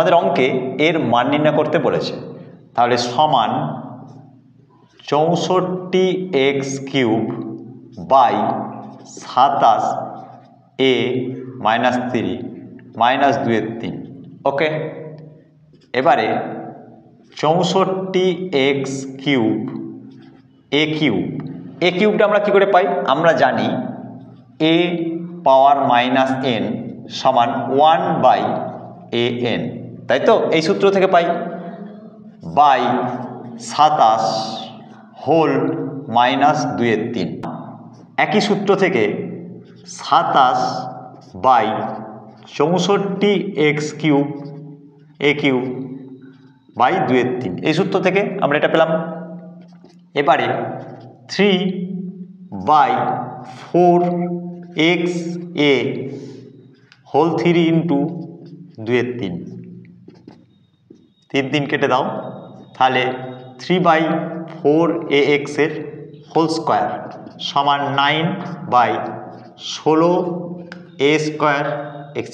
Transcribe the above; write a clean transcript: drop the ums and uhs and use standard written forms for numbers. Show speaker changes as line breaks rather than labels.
আমাদের অঙ্কে এর মান নির্ণয় করতে বলেছে, তাহলে সমান 64x³ বাই 27a - 3 - 2/3। ওকে, এবারে 64x³ a কিউবটা আমরা কি করে পাই? আমরা জানি a পাওয়ার -n সমান 1/an, তাই তো? এই সূত্র থেকে পাই, বাই 27 হোল -2/3। একই সূত্র থেকে 27 বাই 64x³ a³ বাই 2/3, এই সূত্র থেকে আমরা এটা পেলাম। এবারে 3/4xa হোল 3 ইন্টু 2/3, 3 কেটে দাও, তাহলে 3/4ax এর হোল স্কোয়ার সমান 9/16a² x²।